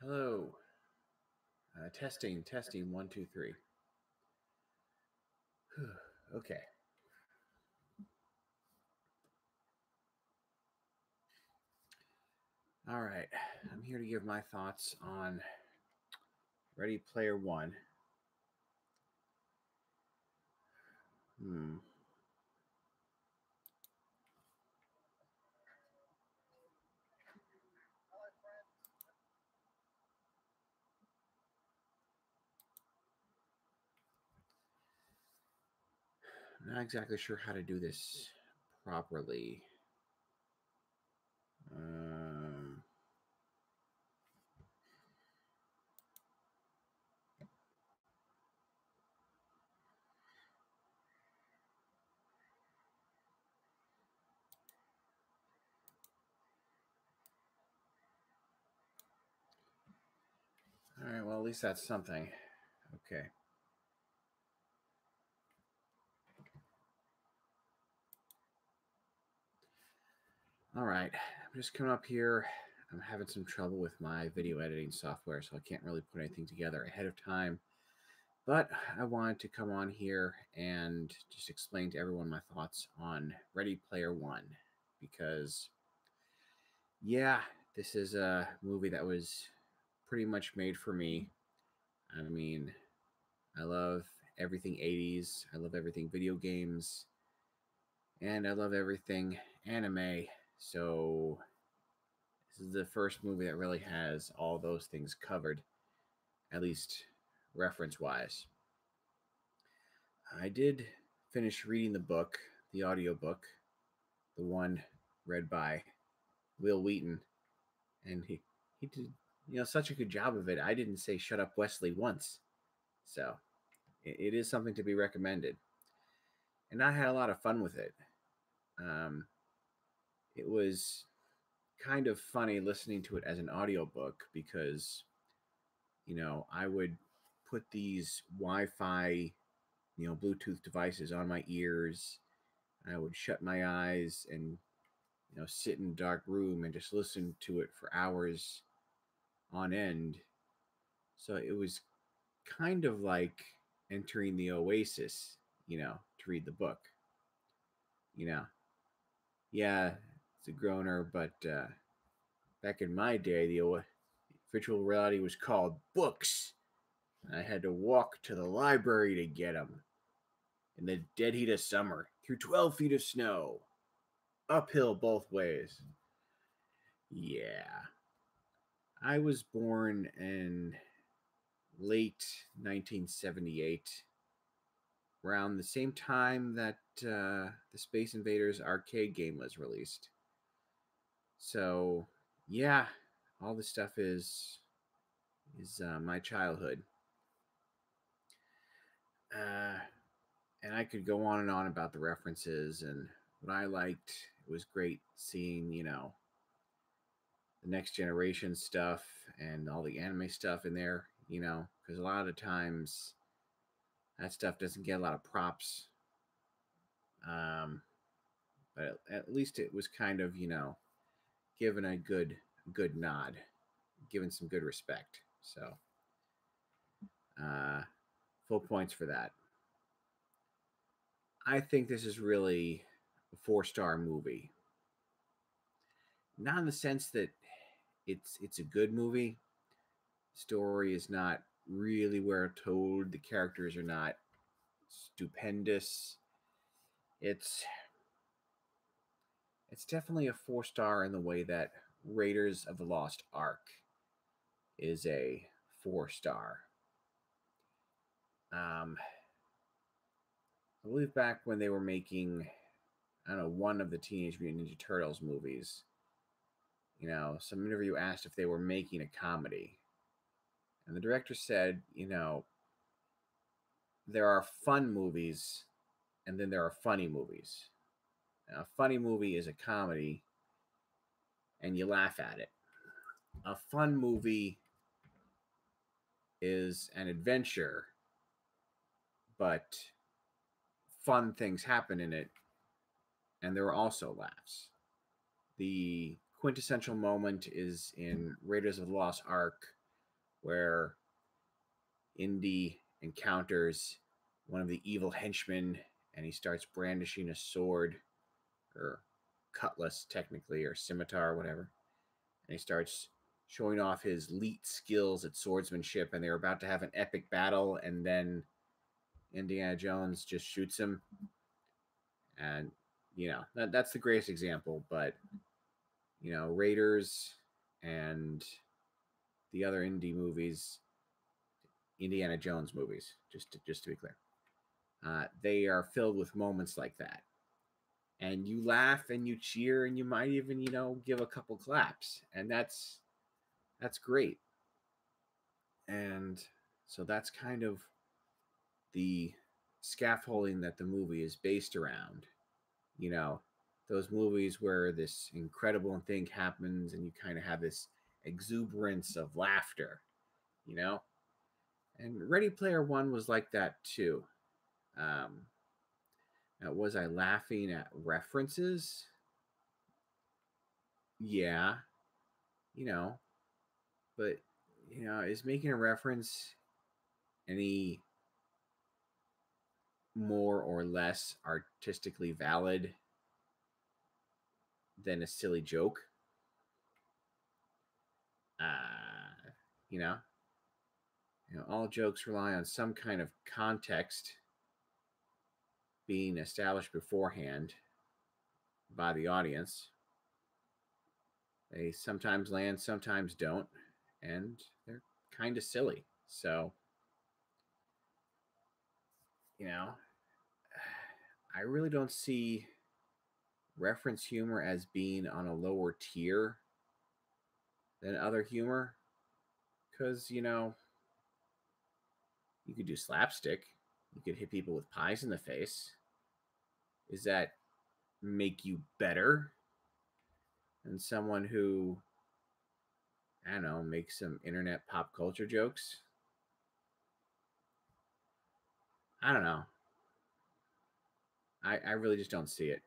Hello. Testing, 1, 2, 3. Okay. All right. I'm here to give my thoughts on Ready Player One. I'm not exactly sure how to do this properly. All right, well, at least that's something. Okay. All right, I'm just coming up here. I'm having some trouble with my video editing software, so I can't really put anything together ahead of time. But I wanted to come on here and just explain to everyone my thoughts on Ready Player One, because, yeah, this is a movie that was pretty much made for me. I mean, I love everything 80s. I love everything video games. And I love everything anime. So this is the first movie that really has all those things covered, at least reference-wise. I did finish reading the book, the audiobook, the one read by Will Wheaton. And he did, such a good job of it. I didn't say "shut up, Wesley" once. So it is something to be recommended. And I had a lot of fun with it. It was kind of funny listening to it as an audiobook because, I would put these Wi-Fi, Bluetooth devices on my ears. I would shut my eyes and, sit in a dark room and just listen to it for hours on end. So it was kind of like entering the oasis, to read the book. Yeah, it's a groaner, but back in my day, the virtual reality was called books. I had to walk to the library to get them in the dead heat of summer through 12 feet of snow, uphill both ways. Yeah. I was born in late 1978, around the same time that the Space Invaders arcade game was released. So, yeah, all this stuff is my childhood. And I could go on and on about the references and what I liked. It was great seeing, the next generation stuff and all the anime stuff in there, because a lot of times that stuff doesn't get a lot of props. But at least it was kind of, given a good nod, given some good respect. So, full points for that. I think this is really a 4-star movie. Not in the sense that it's a good movie. Story is not really well told. The characters are not stupendous. It's it's definitely a 4 star in the way that Raiders of the Lost Ark is a 4 star. I believe back when they were making, I don't know, one of the Teenage Mutant Ninja Turtles movies, some interview asked if they were making a comedy. And the director said, there are fun movies and then there are funny movies. Now, a funny movie is a comedy and you laugh at it. A fun movie is an adventure, but fun things happen in it and there are also laughs. The quintessential moment is in Raiders of the Lost Ark, where Indy encounters one of the evil henchmen and he starts brandishing a sword or cutlass, technically, or scimitar, or whatever. And he starts showing off his elite skills at swordsmanship, and they're about to have an epic battle, and then Indiana Jones just shoots him. And, that's the greatest example, but, Raiders and the other indie movies, Indiana Jones movies, just to be clear, they are filled with moments like that. And you laugh and you cheer and you might even, give a couple claps. And that's great. And so that's kind of the scaffolding that the movie is based around. Those movies where this incredible thing happens and you kind of have this exuberance of laughter, And Ready Player One was like that too. Now, was I laughing at references? Yeah, you know, but is making a reference any more or less artistically valid than a silly joke? Uh, you know, all jokes rely on some kind of context being established beforehand by the audience. They sometimes land, sometimes don't, and they're kind of silly. So, I really don't see reference humor as being on a lower tier than other humor because, you could do slapstick, you could hit people with pies in the face. Does that make you better than someone who, I don't know, makes some internet pop culture jokes? I don't know. I really just don't see it.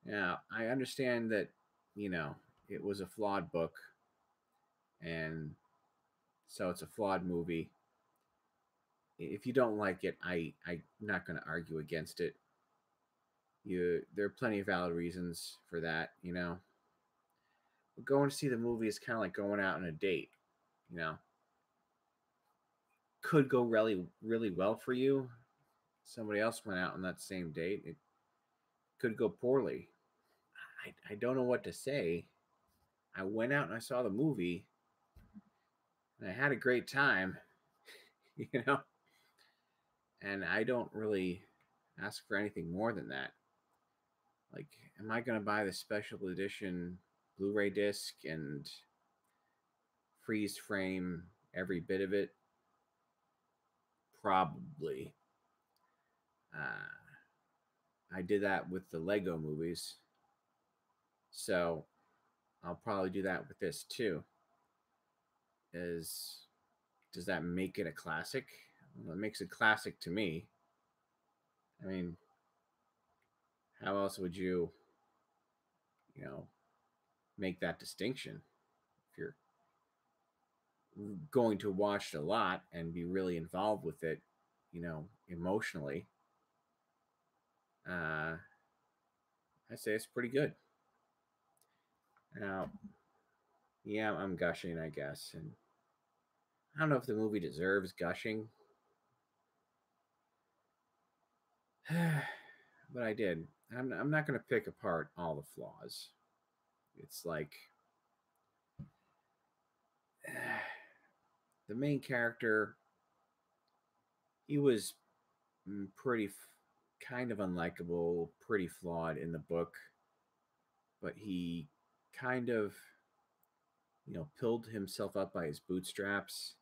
Now, I understand that, it was a flawed book, and so it's a flawed movie. If you don't like it, I'm not going to argue against it. There are plenty of valid reasons for that, But going to see the movie is kind of like going out on a date, you know. Could go really, really well for you. Somebody else went out on that same date. It could go poorly. I don't know what to say. I went out and I saw the movie, and I had a great time, you know. And I don't really ask for anything more than that. Like, am I going to buy the special edition Blu-ray disc and freeze frame every bit of it? Probably. I did that with the Lego movies, so I'll probably do that with this too. Does that make it a classic? Well, it makes it classic to me. I mean, how else would you know, make that distinction? If you're going to watch it a lot and be really involved with it, emotionally, I'd say it's pretty good. Now, yeah, I'm gushing, I guess, and I don't know if the movie deserves gushing. But I did. I'm not going to pick apart all the flaws. It's like the main character, he was pretty kind of unlikable, pretty flawed in the book, but he kind of, pulled himself up by his bootstraps.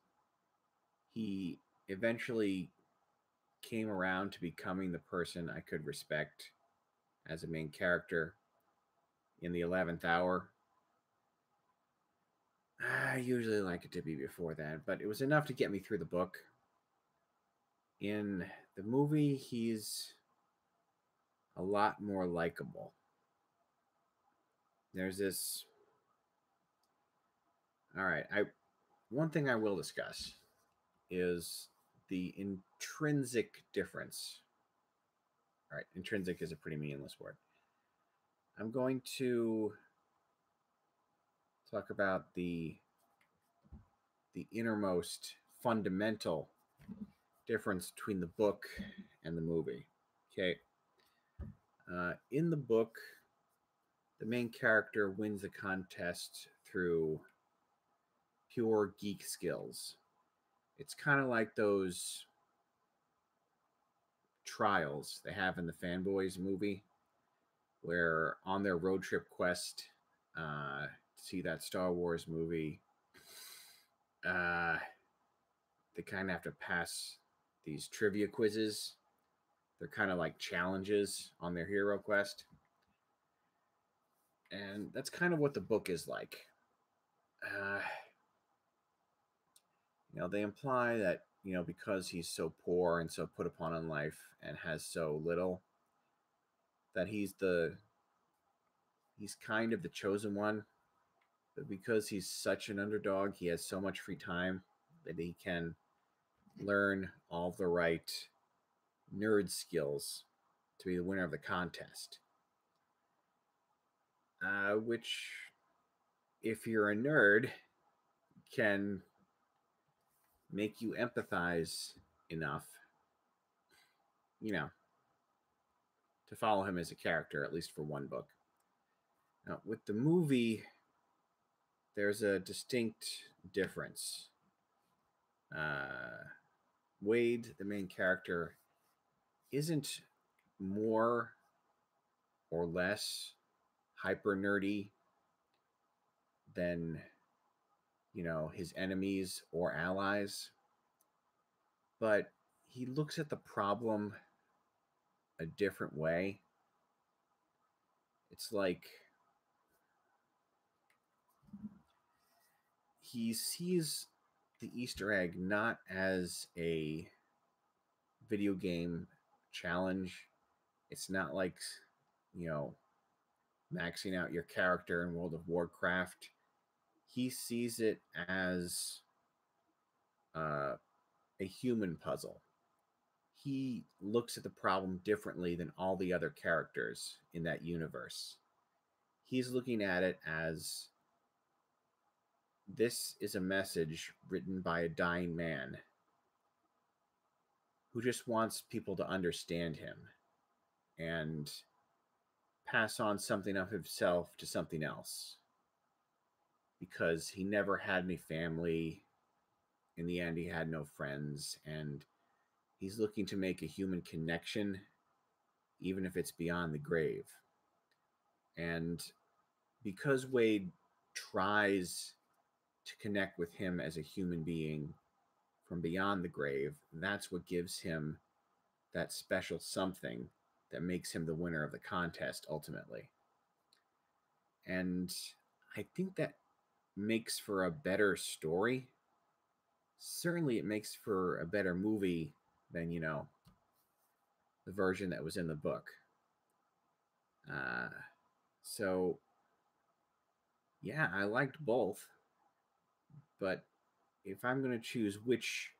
He eventually came around to becoming the person I could respect as a main character in the 11th hour. I usually like it to be before that, but it was enough to get me through the book. In the movie, he's a lot more likable. There's this. All right, I one thing I will discuss is the intrinsic difference. All right, intrinsic is a pretty meaningless word. I'm going to talk about the innermost fundamental difference between the book and the movie. Okay. In the book, the main character wins the contest through pure geek skills. It's kind of like those trials they have in the Fanboys movie, where on their road trip quest to see that Star Wars movie, uh, they kind of have to pass these trivia quizzes. They're kind of like challenges on their hero quest. And that's kind of what the book is like. Uh, they imply that, because he's so poor and so put upon in life and has so little, that he's kind of the chosen one. But because he's such an underdog, he has so much free time that he can learn all the right nerd skills to be the winner of the contest. Which, if you're a nerd, can make you empathize enough, you know, to follow him as a character, at least for one book. Now, with the movie, there's a distinct difference. Wade, the main character, isn't more or less hyper nerdy than, his enemies or allies, but he looks at the problem a different way. It's like he sees the Easter egg not as a video game challenge. It's not like, you know, maxing out your character in World of Warcraft. He sees it as uh, a human puzzle. He looks at the problem differently than all the other characters in that universe. He's looking at it as this is a message written by a dying man who just wants people to understand him and pass on something of himself to something else because he never had any family. In the end, he had no friends, and he's looking to make a human connection, even if it's beyond the grave. And because Wade tries to connect with him as a human being from beyond the grave, that's what gives him that special something that makes him the winner of the contest ultimately. And I think that makes for a better story. Certainly, it makes for a better movie than, the version that was in the book. Uh, so, yeah, I liked both. But if I'm going to choose which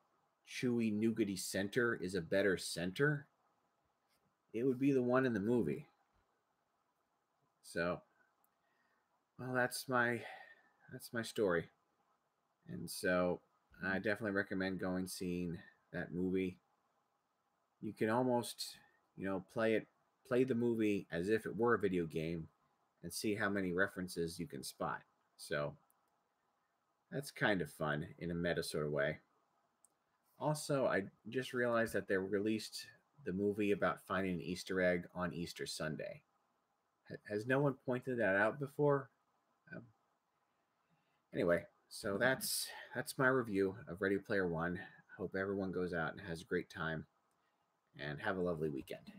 chewy, nougaty center is a better center, it would be the one in the movie. So, well, that's my story. And so I definitely recommend going seeing that movie. You can almost play the movie as if it were a video game, and see how many references you can spot. So that's kind of fun in a meta sort of way. Also, I just realized that they released the movie about finding an Easter egg on Easter Sunday. Has no one pointed that out before? Um, anyway, so that's my review of Ready Player One. Hope everyone goes out and has a great time, and have a lovely weekend.